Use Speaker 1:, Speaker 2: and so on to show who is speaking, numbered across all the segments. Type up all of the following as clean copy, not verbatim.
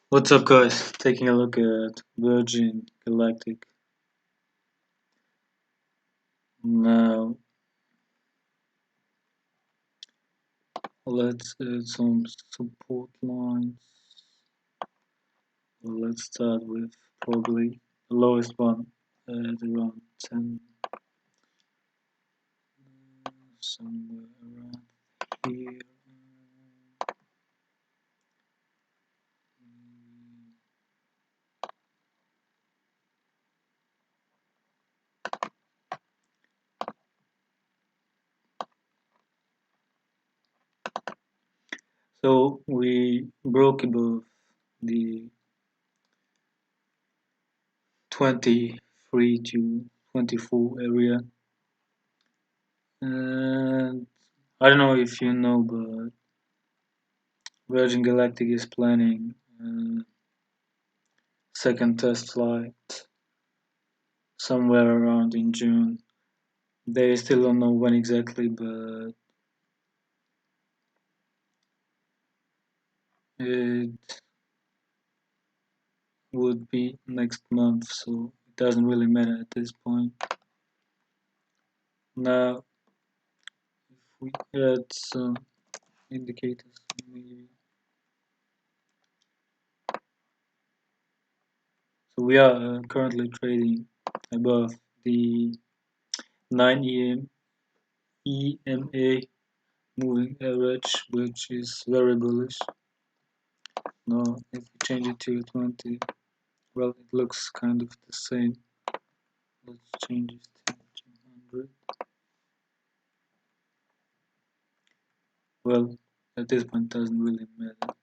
Speaker 1: What's up, guys? Taking a look at Virgin Galactic. Now, let's add some support lines. Well, let's start with probably the lowest one at around 10, somewhere around here. So we broke above the 23 to 24 area, and I don't know if you know, but Virgin Galactic is planning second test flight somewhere around in June. They still don't know when exactly, but it would be next month, so it doesn't really matter at this point. Now, if we add some indicators, maybe. So we are currently trading above the 9 EMA moving average, which is very bullish. Now, if we change it to 20, well, it looks kind of the same. Let's change it to 200. Well, at this point, it doesn't really matter.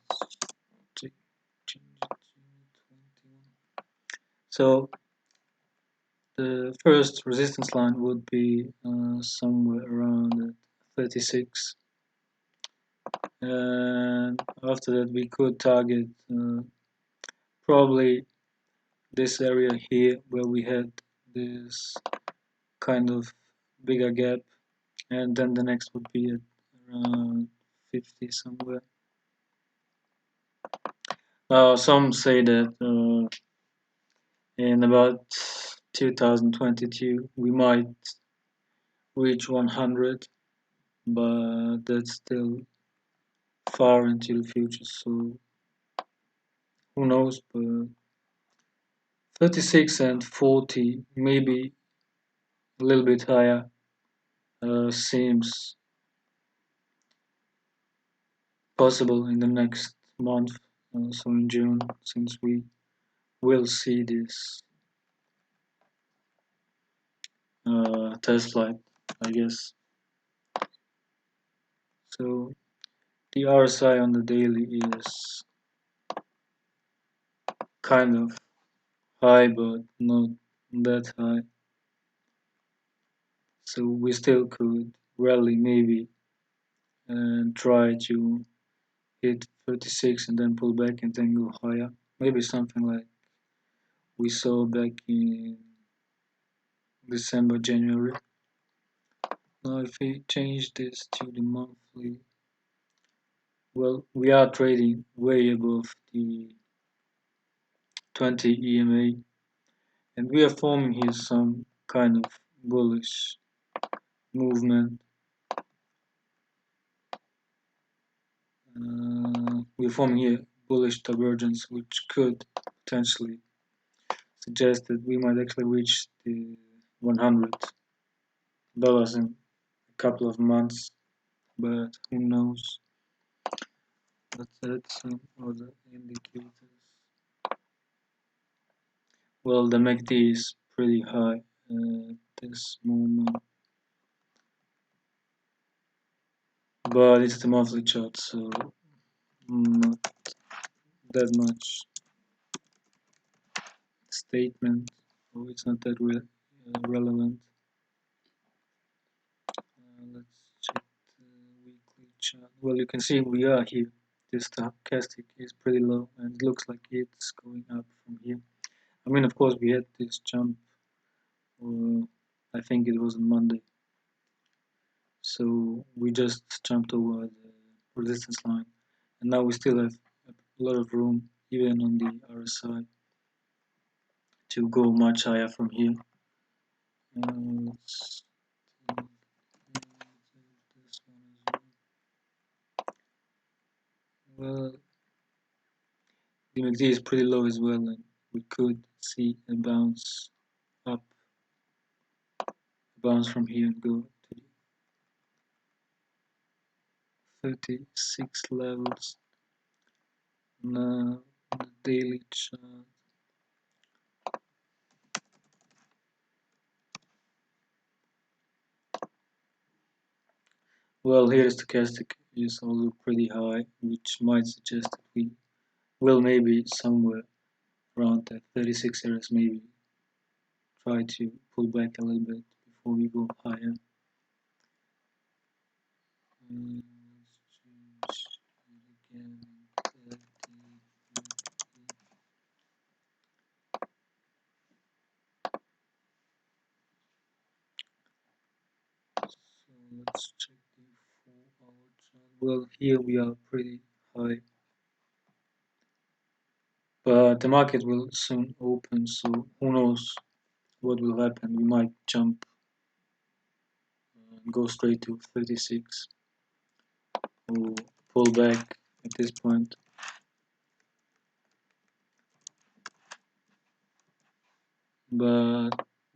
Speaker 1: Let's change it to 21. So the first resistance line would be somewhere around at 36, and after that we could target probably this area here where we had this kind of bigger gap, and then the next would be at around 50 somewhere. Some say that in about 2022 we might reach 100, but that's still far into the future, so who knows. But 36 and 40, maybe a little bit higher, seems possible in the next month, so in June, since we will see this test flight, I guess. So the RSI on the daily is kind of high, but not that high. So we still could rally maybe and try to hit 36 and then pull back and then go higher. Maybe something like we saw back in December, January. Now if we change this to the monthly, well, we are trading way above the 20 EMA, and we are forming here some kind of bullish movement. We're forming here bullish divergence, which could potentially suggest that we might actually reach the $100 in a couple of months, but who knows. Let's add some other indicators. Well, the MACD is pretty high at this moment, but it's the monthly chart, so not that much statement, so it's not that relevant. Let's check the weekly chart. Well, you can see we are here. This stochastic is pretty low, and it looks like it's going up from here. I mean, of course, we had this jump, I think it was on Monday. So we just jumped over the resistance line, and now we still have a lot of room, even on the RSI, to go much higher from here. Let's take this one as well. Well, the MACD is pretty low as well, and we could see a bounce up, a bounce from here and go to the 36 levels. Now, on the daily chart, well, here the stochastic is also pretty high, which might suggest that we will maybe somewhere around that 36 areas maybe try to pull back a little bit before we go higher. Let's change it again. So let's check the 4-hour chart. Well, here we are pretty high, but the market will soon open, so who knows what will happen. We might jump and go straight to 36 or pull back at this point. But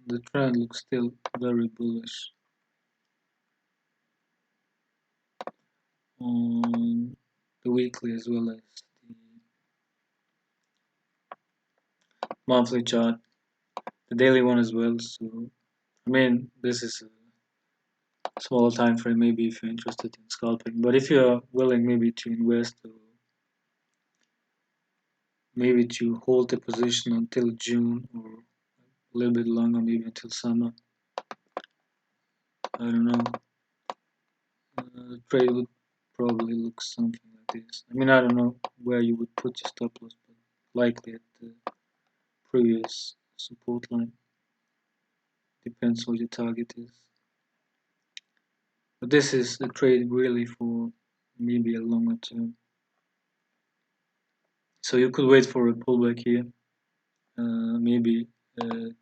Speaker 1: the trend looks still very bullish on the weekly as well as the monthly chart, the daily one as well. So I mean, this is a smaller time frame maybe if you're interested in scalping, but if you're willing maybe to invest or maybe to hold the position until June or a little bit longer, maybe until summer, I don't know, the trade would probably look something like this. I mean, I don't know where you would put your stop loss, but likely at the previous support line. Depends what your target is. But this is a trade really for maybe a longer term. So you could wait for a pullback here, maybe at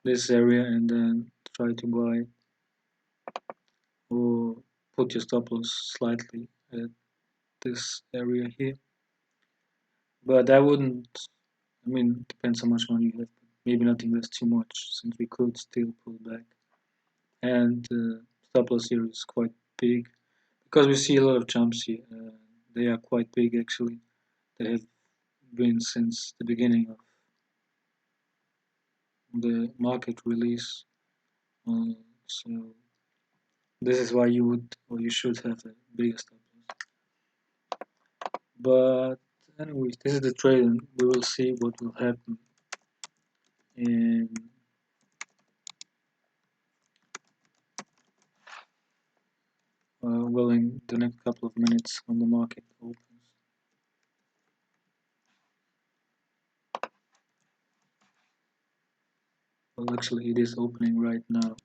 Speaker 1: this area, and then try to buy or put your stop loss slightly at this area here. But I wouldn't, I mean, depends how much money you have. Maybe not invest too much since we could still pull back. And stop loss here is quite big because we see a lot of jumps here. They are quite big actually. They have been since the beginning of the market release. So this is why you would or you should have a bigger stop loss. But anyways, this is the trade, and we will see what will happen in well in the next couple of minutes when the market opens. Well, actually, it is opening right now.